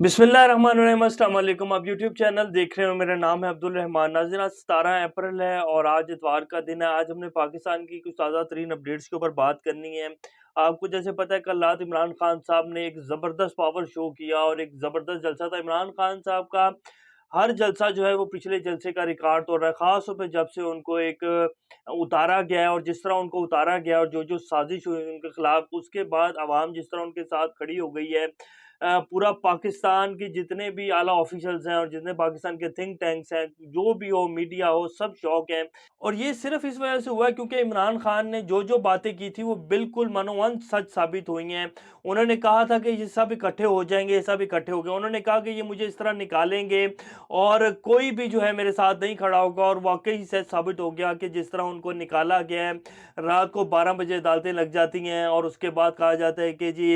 बिस्मिल्लाहिर्रहमानिर्रहीम, अस्सलाम वालेकुम। आप यूट्यूब चैनल देख रहे हो, मेरा नाम है अब्दुल रहमान। नाज़रीन, आज 17 अप्रैल है और आज इतवार का दिन है। आज हमने पाकिस्तान की कुछ ताज़ा तरीन अपडेट्स के ऊपर बात करनी है। आपको जैसे पता है, कल रात इमरान खान साहब ने एक ज़बरदस्त पावर शो किया और एक ज़बरदस्त जलसा था। इमरान खान साहब का हर जलसा जो है वो पिछले जलसे का रिकॉर्ड तोड़ रहा है, ख़ास तौर पे जब से उनको एक उतारा गया है और जिस तरह उनको उतारा गया और जो-जो साज़िश हुई उनके खिलाफ, उसके बाद अवाम जिस तरह उनके साथ खड़ी हो गई है। पूरा पाकिस्तान के जितने भी आला ऑफिशियल्स हैं और जितने पाकिस्तान के थिंक टैंक्स हैं, जो भी हो, मीडिया हो, सब शौक हैं। और ये सिर्फ इस वजह से हुआ है क्योंकि इमरान खान ने जो-जो बातें की थी वो बिल्कुल मनोवंत सच साबित हुई हैं। उन्होंने कहा था कि ये सब इकट्ठे हो जाएँगे, ये सब इकट्ठे हो गए। उन्होंने कहा कि ये मुझे इस तरह निकालेंगे और कोई भी जो है मेरे साथ नहीं खड़ा होगा, और वाक़ई सच साबित हो गया कि जिस तरह उनको निकाला गया है, रात को 12 बजे अदालतें लग जाती हैं और उसके बाद कहा जाता है कि जी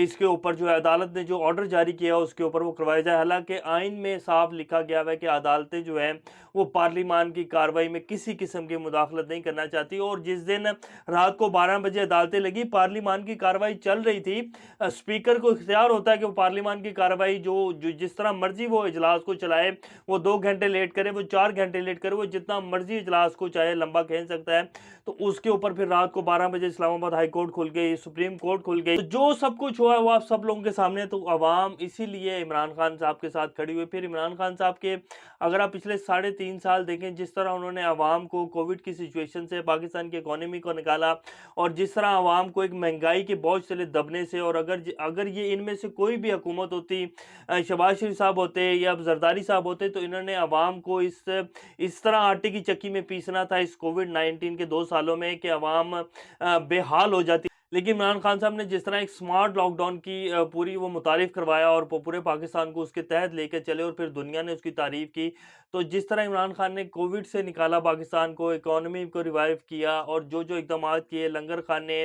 इसके ऊपर जो है अदालत ने जो ऑर्डर जारी किया उसके ऊपर वो करवाया जाए। हालाँकि आइन में साफ लिखा गया हुआ है कि अदालतें जो हैं वो पार्लिमान की कार्रवाई में किसी किस्म की मुदाखलत नहीं करना चाहती। और जिस दिन रात को 12 बजे अदालतें लगी, पार्लिमान की कार्रवाई चल रही थी, स्पीकर को इख्तियार होता है कि वो पार्लिमान की कार्रवाई जो जिस तरह मर्जी वो इजलास को चलाए, वो 2 घंटे लेट करे, वो 4 घंटे लेट करे, वो जितना मर्जी इजलास को चाहे लंबा खींच सकता है। तो उसके ऊपर फिर रात को 12 बजे इस्लामाबाद हाई कोर्ट खुल गई, सुप्रीम कोर्ट खुल गई। तो जो सब कुछ हुआ वो आप सब लोगों के सामने। तो अवाम इसीलिए इमरान खान साहब के साथ खड़ी हुई। फिर इमरान खान साहब के अगर आप पिछले 3.5 साल देखें, जिस तरह उन्होंने अवाम को कोविड की सिचुएशन से, पाकिस्तान की इकोनॉमी को निकाला, और जिस तरह अवाम को एक महंगाई के बोझ तले दबने से, और अगर ये इनमें से कोई भी हुकूमत होती, शहबाज शरीफ साहब होते या जरदारी साहब होते, तो इन्होंने अवाम को इस तरह आटे की चक्की में पीसना था इस कोविड-19 के 2 सालों में कि अवाम बेहाल हो जाती। लेकिन इमरान खान साहब ने जिस तरह एक स्मार्ट लॉकडाउन की पूरी वो मुतारिफ करवाया और पूरे पाकिस्तान को उसके तहत लेके चले, और फिर दुनिया ने उसकी तारीफ की। तो जिस तरह इमरान खान ने कोविड से निकाला पाकिस्तान को, इकोनॉमी को रिवाइव किया, और जो-जो इक़दामात किए, लंगर खाने,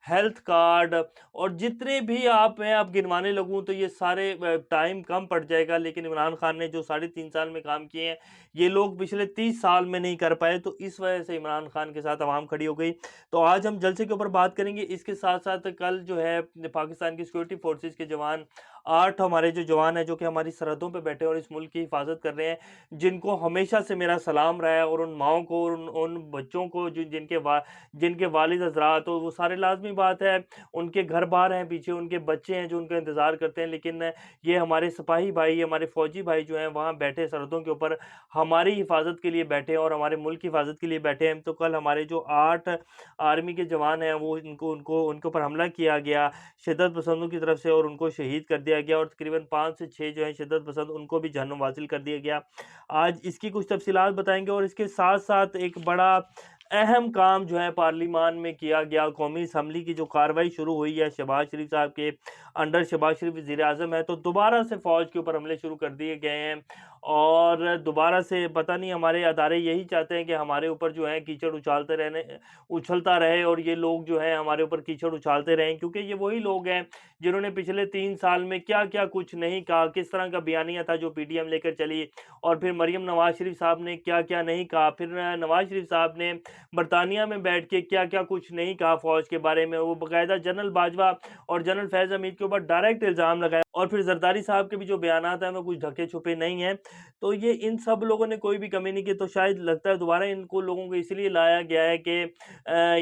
हेल्थ कार्ड, और जितने भी आप गिनवाने लगूँ तो ये सारे टाइम कम पड़ जाएगा। लेकिन इमरान खान ने जो 3.5 साल में काम किए हैं, ये लोग पिछले 30 साल में नहीं कर पाए। तो इस वजह से इमरान खान के साथ अवाम खड़ी हो गई। तो आज हम जलसे के ऊपर बात करेंगे। इसके साथ-साथ कल जो है पाकिस्तान की सिक्योरिटी फोर्सेस के जवान, 8 हमारे जो जवान हैं जो कि हमारी सरहदों पे बैठे हैं और इस मुल्क की हिफाज़त कर रहे हैं, जिनको हमेशा से मेरा सलाम रहा है, और उन माँओं को और उन बच्चों को जिनके वालिद हज़रात, तो वो सारे लाज़मी बात है, उनके घर-बार हैं, पीछे उनके बच्चे हैं जो उनका इंतज़ार करते हैं। लेकिन ये हमारे सिपाही भाई, हमारे फ़ौजी भाई जो हैं वहाँ बैठे सरहदों के ऊपर हमारी हिफाज़त के लिए बैठे हैं और हमारे मुल्क की हिफाज़त के लिए बैठे हैं। तो कल हमारे जो 8 आर्मी के जवान हैं वो इनको उनको उनके ऊपर हमला किया गया शिद्दत पसंदों की तरफ से, और उनको शहीद कर दिया गया, और तकरीबन 5 से 6 जो हैं शिद्दत पसंद, उनको भी जहन्नुम वासिल कर दिया गया। आज इसकी कुछ तफसीलात बताएँगे, और इसके साथ-साथ एक बड़ा अहम काम जो है पार्लिमान में किया गया। कौमी असम्बली की जो कार्रवाई शुरू हुई है, शहबाज शरीफ साहब के अंडर, शहबाज शरीफ वज़ीर-ए-आज़म है, तो दोबारा से फ़ौज के ऊपर हमले शुरू कर दिए गए हैं। और दोबारा से पता नहीं, हमारे अदारे यही चाहते हैं कि हमारे ऊपर जो है कीचड़ उछलता रहे, और ये लोग जो है हमारे ऊपर कीचड़ उछालते रहें, क्योंकि ये वही लोग हैं जिन्होंने पिछले 3 साल में क्या-क्या कुछ नहीं कहा, किस तरह का बयानिया था जो पीटीएम लेकर चली, और फिर मरियम नवाज़ शरीफ साहब ने क्या-क्या नहीं कहा, फिर नवाज़ शरीफ साहब ने बरतानिया में बैठ के क्या-क्या कुछ नहीं कहा फ़ौज के बारे में। वो बाकायदा जनरल बाजवा और जनरल फैज़ हमीद के ऊपर डायरेक्ट इल्ज़ाम लगाया, और फिर जरदारी साहब के भी जो बयानात हैं वो कुछ ढके-छुपे नहीं हैं। तो ये इन सब लोगों ने कोई भी कमी नहीं की। तो शायद लगता है दोबारा इनको लोगों को इसलिए लाया गया है कि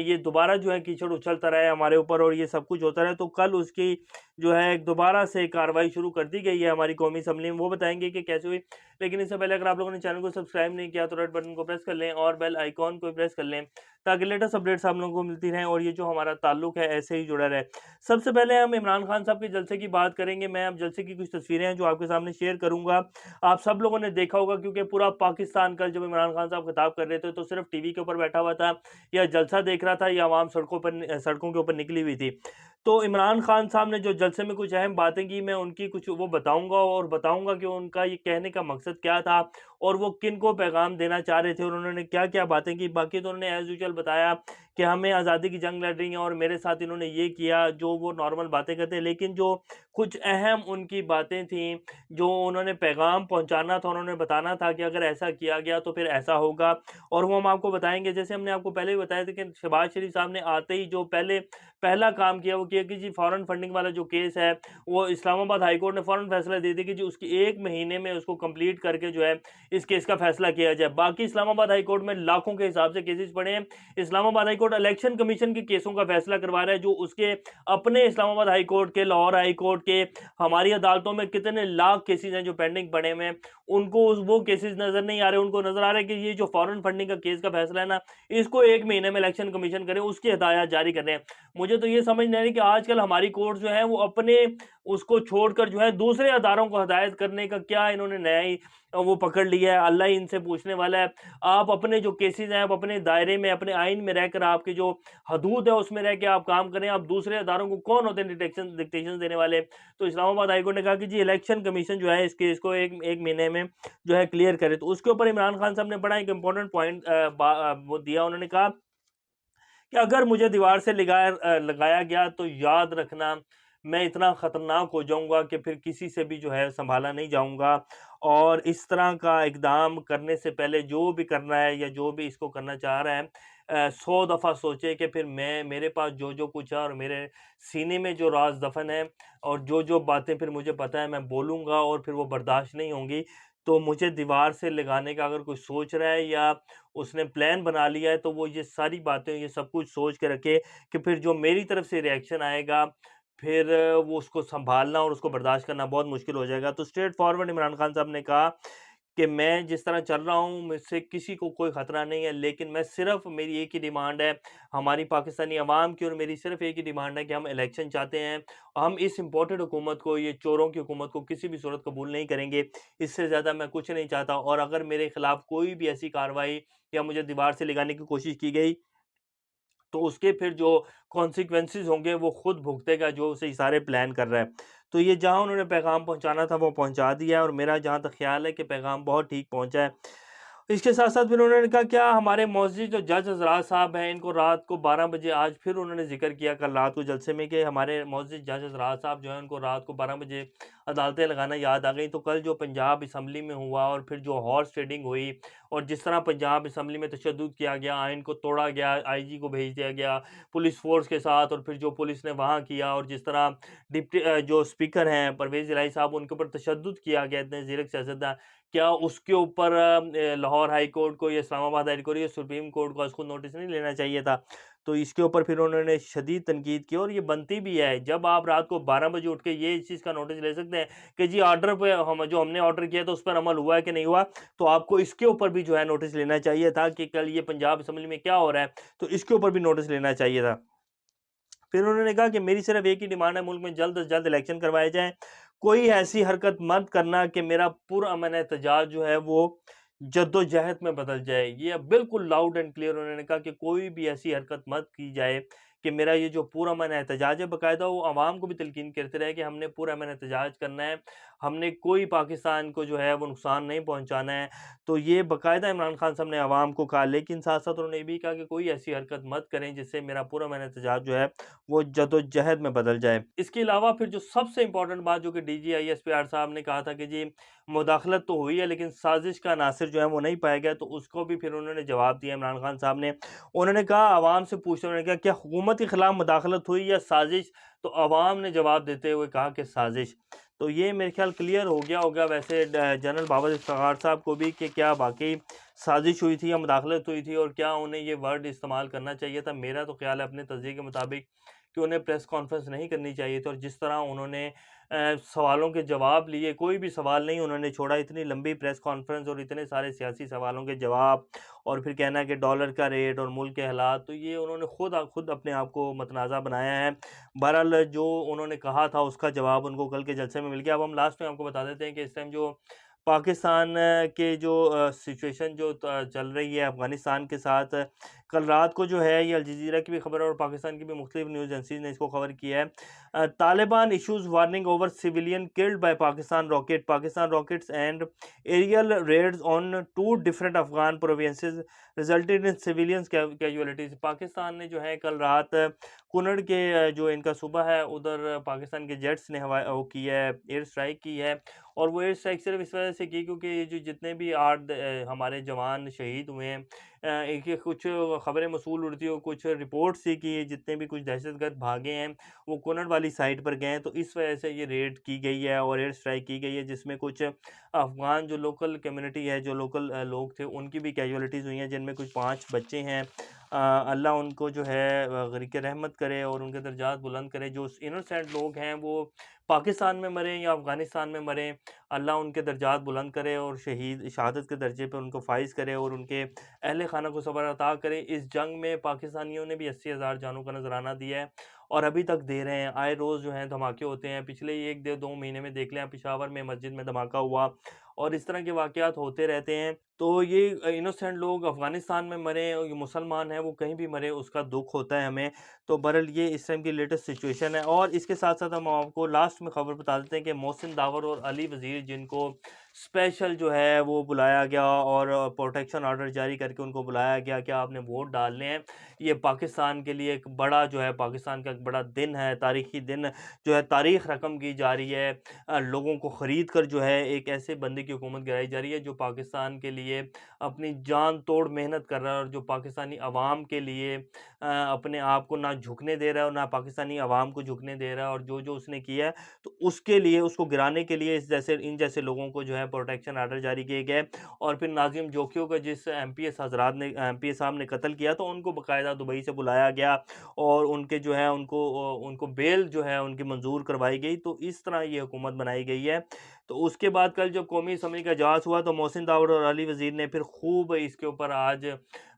ये दोबारा जो है कीचड़ उछलता रहे हमारे ऊपर और ये सब कुछ होता रहे। तो कल उसकी जो है दोबारा से कार्रवाई शुरू कर दी गई है हमारी कौमी असम्बली में, वो बताएंगे कि कैसे हुई। लेकिन इससे पहले अगर आप लोगों ने चैनल को सब्सक्राइब नहीं किया तो रेड बटन को प्रेस कर लें और बेल आइकॉन को प्रेस कर लें, ताकि लेटेस्ट अपडेट्स आप लोगों को मिलती रहें और ये जो हमारा ताल्लुक है ऐसे ही जुड़ा रहे। सबसे पहले हम इमरान खान साहब के जलसे की बात करेंगे। मैं अब जलसे की कुछ तस्वीरें हैं जो आपके सामने शेयर करूंगा। आप सब लोगों ने देखा होगा, क्योंकि पूरा पाकिस्तान कल जब इमरान खान साहब खिताब कर रहे थे तो सिर्फ टीवी के ऊपर बैठा हुआ था, या जलसा देख रहा था, या आवाम सड़कों के ऊपर निकली हुई थी। तो इमरान खान साहब ने जो जलसे में कुछ अहम बातें की, मैं उनकी कुछ वो बताऊंगा, और बताऊंगा कि उनका ये कहने का मकसद क्या था और वो किन को पैगाम देना चाह रहे थे और उन्होंने क्या क्या बातें की। बाकी तो उन्होंने एज यूजुअल बताया कि हमें आज़ादी की जंग लड़ रही है और मेरे साथ इन्होंने ये किया, जो वो नॉर्मल बातें करते हैं। लेकिन जो कुछ अहम उनकी बातें थीं, जो उन्होंने पैगाम पहुँचाना था, उन्होंने बताना था कि अगर ऐसा किया गया तो फिर ऐसा होगा, और वो हम आपको बताएँगे। जैसे हमने आपको पहले भी बताया था कि शहबाज शरीफ साहब ने आते ही जो पहला काम किया, वो किया कि जी फॉरेन फंडिंग वाला जो केस है, वो इस्लामाबाद हाई कोर्ट ने फ़ौरन फैसला दे दिया कि जी उसकी 1 महीने में उसको कंप्लीट करके जो है इस केस का फैसला किया जाए। बाकी इस्लामाबाद हाई कोर्ट में लाखों के हिसाब से केसेस पड़े हैं। Islamabad high court election commission के केसों का फैसला करवा रहा है, जो उसके अपने इस्लामाबाद हाई कोर्ट के, लाहौर हाई कोर्ट के, हमारी अदालतों में कितने लाख केसेस हैं जो पेंडिंग पड़े हुए हैं। उनको वो केसेस नज़र नहीं आ रहे, उनको नज़र आ रहा है कि ये जो फॉरेन फंडिंग का केस का फैसला है ना, इसको 1 महीने में इलेक्शन कमीशन करे, उसकी हिदायत जारी कर रहे हैं। मुझे तो ये समझ नहीं आ रही कि आजकल हमारी कोर्ट जो है वो अपने उसको छोड़कर जो है दूसरे अदारों को हिदायत करने का क्या इन्होंने नया ही वो पकड़ लिया है। अल्लाह ही इनसे पूछने वाला है। आप अपने जो केसेस हैं, आप अपने दायरे में, अपने आइन में रहकर, आपकी जो हदूद है उसमें रह के आप काम करें। आप दूसरे अदारों को कौन होते हैं डिक्टेशन देने वाले? तो इस्लामाबाद हाई कोर्ट ने कहा कि जी इलेक्शन कमीशन जो है इस केस को एक महीने में जो है क्लियर करे। तो उसके ऊपर इमरान खान साहब ने बड़ा एक इंपॉर्टेंट पॉइंट वो दिया। उन्होंने कहा कि अगर मुझे दीवार से लगाया गया तो याद रखना, मैं इतना ख़तरनाक हो जाऊँगा कि फिर किसी से भी जो है सँभाला नहीं जाऊँगा, और इस तरह का इक़दाम करने से पहले जो भी करना है या जो भी इसको करना चाह रहा है 100 दफ़ा सोचे कि फिर मेरे पास जो-जो कुछ है और मेरे सीने में जो राज़ दफ़न है और जो-जो बातें फिर मुझे पता है मैं बोलूँगा और फिर वो बर्दाश्त नहीं होंगी। तो मुझे दीवार से लगाने का अगर कोई सोच रहा है या उसने प्लान बना लिया है, तो वो ये सारी बातें, ये सब कुछ सोच के रखे कि फिर जो मेरी तरफ से रिएक्शन आएगा, फिर वो उसको सँभालना और उसको बर्दाश्त करना बहुत मुश्किल हो जाएगा। तो स्ट्रेट फॉरवर्ड इमरान खान साहब ने कहा कि मैं जिस तरह चल रहा हूँ, मुझसे किसी को कोई ख़तरा नहीं है, लेकिन मैं सिर्फ़, मेरी एक ही डिमांड है, हमारी पाकिस्तानी अवाम की, और मेरी सिर्फ़ एक ही डिमांड है कि हम इलेक्शन चाहते हैं। हम इस इम्पोर्टेड हुकूमत को, ये चोरों की हुकूमत को किसी भी सूरत कबूल नहीं करेंगे। इससे ज़्यादा मैं कुछ नहीं चाहता, और अगर मेरे खिलाफ़ कोई भी ऐसी कार्रवाई या मुझे दीवार से लगाने की कोशिश की गई, तो उसके फिर जो कॉन्सिक्वेंसेज़ होंगे वो खुद भुगतेगा जो उसे इशारे प्लान कर रहा है। तो ये जहाँ उन्होंने पैगाम पहुँचाना था वो पहुँचा दिया है, और मेरा जहाँ तक ख़्याल है कि पैगाम बहुत ठीक पहुँचा है। इसके साथ-साथ फिर उन्होंने कहा क्या हमारे मौजूद जो जज हज़रात साहब हैं, इनको रात को 12 बजे, आज फिर उन्होंने ज़िक्र किया कल रात को जलसे में, कि हमारे मौजूद जज हज़रात साहब जो हैं उनको रात को 12 बजे अदालतें लगाना याद आ गई। तो कल जो पंजाब असेंबली में हुआ और फिर जो हॉर्स ट्रेडिंग हुई और जिस तरह पंजाब असेंबली में तशद्दुद किया गया, आइन को तोड़ा गया, आईजी को भेज दिया गया पुलिस फ़ोर्स के साथ, और फिर जो पुलिस ने वहाँ किया, और जिस तरह जो स्पीकर हैं परवेज़ इलाही साहब, उनके ऊपर तशद्दुद किया गया इतने ज़ीरक सियासतदान, क्या उसके ऊपर लाहौर हाई कोर्ट को या इस्लामाबाद हाई कोर्ट या सुप्रीम कोर्ट को उसको नोटिस नहीं लेना चाहिए था? तो इसके ऊपर फिर उन्होंने शदीद तनकीद की, और ये बनती भी है। जब आप रात को 12 बजे उठ के ये इस चीज़ का नोटिस ले सकते हैं कि जी ऑर्डर पे हमने ऑर्डर किया था उस पर अमल हुआ है कि नहीं हुआ, तो आपको इसके ऊपर भी जो है नोटिस लेना चाहिए था कि कल ये पंजाब असेंबली में क्या हो रहा है, तो इसके ऊपर भी नोटिस लेना चाहिए था। फिर उन्होंने कहा कि मेरी सिर्फ एक ही डिमांड है, मुल्क में जल्द से जल्द इलेक्शन करवाए जाएँ। कोई ऐसी हरकत मत करना कि मेरा पुरअमन एहतजाज जो है वो जद्दोजहद में बदल जाए। ये बिल्कुल लाउड एंड क्लियर उन्होंने कहा कि कोई भी ऐसी हरकत मत की जाए कि मेरा ये जो पुरअमन एहतजाज है, बाकायदा वो आवाम को भी तलकीन करते रहे कि हमने पुरअमन एहतजाज करना है, हमने कोई पाकिस्तान को जो है वो नुकसान नहीं पहुँचाना है। तो ये बाकायदा इमरान खान साहब ने आवाम को कहा, लेकिन साथ-साथ उन्होंने ये भी कहा कि कोई ऐसी हरकत मत करें जिससे मेरा पुरअमन एहतजाज जो है वो जद्दोजहद में बदल जाए। इसके अलावा फिर जो सबसे इम्पोर्टेंट बात जो कि डीजी आईएसपीआर साहब ने कहा था कि जी मुदाखलत तो हुई है, लेकिन साजिश का अनासर जो है वो नहीं पाया गया, तो उसको भी फिर उन्होंने जवाब दिया इमरान खान साहब ने। उन्होंने कहा, आवाम से पूछते उन्होंने कहा क्या हुकूमत के खिलाफ मुदाखलत हुई या साजिश? तो आवाम ने जवाब देते हुए कहा कि साजिश। तो ये मेरे ख्याल क्लियर हो गया होगा वैसे जनरल बाबर इफ्तिखार साहब को भी कि क्या वाक़ई साजिश हुई थी या मुदाखलत हुई थी, और क्या उन्हें ये वर्ड इस्तेमाल करना चाहिए था। मेरा तो ख़्याल है अपने तज़्ज़िये के मुताबिक कि उन्हें प्रेस कॉन्फ्रेंस नहीं करनी चाहिए थी, और जिस तरह उन्होंने सवालों के जवाब लिए, कोई भी सवाल नहीं उन्होंने छोड़ा, इतनी लंबी प्रेस कॉन्फ्रेंस और इतने सारे सियासी सवालों के जवाब, और फिर कहना कि डॉलर का रेट और मुल्क के हालात, तो ये उन्होंने खुद अपने आप को मतनाज़ा बनाया है। बहरहाल जो उन्होंने कहा था उसका जवाब उनको कल के जलसे में मिल गया। अब हम लास्ट में आपको बता देते हैं कि इस टाइम जो पाकिस्तान के जो सिचुएशन जो चल रही है अफ़गानिस्तान के साथ, कल रात को जो है ये अल जज़ीरा की भी खबर है और पाकिस्तान की भी मुख्तलिफ न्यूज़ एजेंसीज़ ने इसको कवर किया है। Taliban issues warning over civilian killed by Pakistan rockets and aerial raids on two different Afghan provinces resulted in civilians casualties. Pakistan ने जो है कल रात कुनड़ के जो इनका सूबा है उधर पाकिस्तान के जेट्स ने हवा वो की है, एयर स्ट्राइक की है। और वो एयर स्ट्राइक सिर्फ इस वजह से की क्योंकि ये जो जितने भी हमारे जवान शहीद हुए हैं, एक ये कुछ खबरें मसूल उड़ती हो, कुछ रिपोर्ट्स थी कि ये जितने भी कुछ दहशतगर्द भागे हैं वो कुनड़ वाली साइड पर गए हैं, तो इस वजह से ये रेड की गई है और एयर स्ट्राइक की गई है, जिसमें कुछ अफ़गान जो लोकल कम्युनिटी है, जो लोकल लोग थे, उनकी भी कैजुअलिटीज़ हुई हैं, जिनमें कुछ 5 बच्चे हैं। अल्लाह उनको जो है ग़रीक़ रहमत करे और उनके दर्जात बुलंद करे। जो इनोसेंट लोग हैं वो पाकिस्तान में मरें या अफ़गानिस्तान में मरें, अल्लाह उनके दर्जात बुलंद करे और शहादत के दर्जे पे उनको फ़ाइज़ करे और उनके अहल खाना को सब्र अता करे। इस जंग में पाकिस्तानियों ने भी 80,000 जानों का नज़राना दिया है और अभी तक दे रहे हैं। आए रोज़ जो है धमाके होते हैं। पिछले 1 डेढ़ 2 महीने में देख लें आप, पेशावर में मस्जिद में धमाका हुआ और इस तरह के वाक़यात होते रहते हैं। तो ये इनोसेंट लोग अफ़गानिस्तान में मरें और ये मुसलमान हैं वो कहीं भी मरे, उसका दुःख होता है हमें। तो बहरहाल ये इस टाइम की लेटेस्ट सिचुएशन है और इसके साथ-साथ हम आपको लास्ट में खबर बता देते हैं कि मोहसिन दावर और अली वज़ीर, जिनको स्पेशल जो है वो बुलाया गया और प्रोटेक्शन ऑर्डर जारी करके उनको बुलाया गया कि आपने वोट डालने हैं। ये पाकिस्तान के लिए एक बड़ा जो है, पाकिस्तान का एक बड़ा दिन है, तारीख़ी दिन जो है, तारीख़ रकम की जा रही है। लोगों को ख़रीद कर जो है एक ऐसे बंदे की हुकूमत गिराई जा रही है जो पाकिस्तान के लिए अपनी जान तोड़ मेहनत कर रहा है और जो पाकिस्तानी अवाम के लिए अपने आप को ना झुकने दे रहा है और ना पाकिस्तानी अवाम को झुकने दे रहा है। और जो-जो उसने किया है, तो उसके लिए, उसको गिराने के लिए इन जैसे लोगों को जो है प्रोटेक्शन ऑर्डर जारी किए गए। और फिर नाज़िम जोकियों का जिस एमपीए साहब ने कत्ल किया, तो उनको बाकायदा दुबई से बुलाया गया और उनके जो है उनको बेल जो है उनकी मंज़ूर करवाई गई। तो इस तरह ये हुकूमत बनाई गई है। तो उसके बाद कल जब कौमी असम्बली का इजलास हुआ तो मोहसिन दावर और अली वज़ीर ने फिर खूब इसके ऊपर आज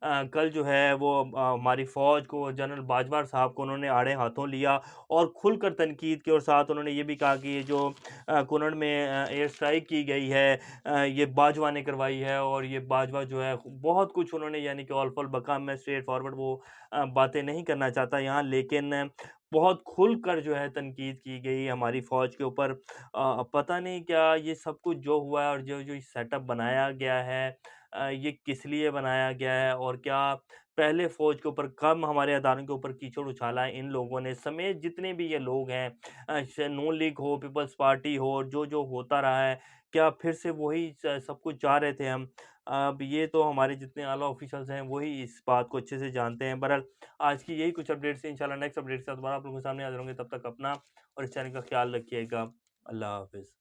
कल जो है वो हमारी फ़ौज को, जनरल बाजवा साहब को उन्होंने आड़े हाथों लिया और खुलकर तनकीद की और साथ उन्होंने ये भी कहा कि ये जो कुनड़ में एयर स्ट्राइक की गई है, ये बाजवा ने करवाई है और ये बाजवा जो है बहुत कुछ उन्होंने, यानी कि ऑल फॉर बका, मैं स्ट्रेट फॉरवर्ड वो बातें नहीं करना चाहता यहाँ, लेकिन बहुत खुलकर जो है तनकीद की गई हमारी फ़ौज के ऊपर। पता नहीं क्या ये सब कुछ जो हुआ है और जो-जो सेटअप बनाया गया है, ये किस लिए बनाया गया है और क्या पहले फ़ौज के ऊपर, कम हमारे अदारों के ऊपर कीचड़ उछाला है इन लोगों ने, समेत जितने भी ये लोग हैं, नून लीग हो, पीपल्स पार्टी हो, जो-जो होता रहा है, क्या फिर से वही सब कुछ चाह रहे थे हम? अब ये तो हमारे जितने आला ऑफ़िशियल्स हैं वही इस बात को अच्छे से जानते हैं। बहरहाल आज की यही कुछ अपडेट्स थी। इंशाल्लाह नेक्स्ट अपडेट के साथ दोबारा आप लोगों के सामने हाज़िर होंगे। तब तक अपना और इस चैनल का ख़्याल रखिएगा। अल्लाह हाफ़िज़।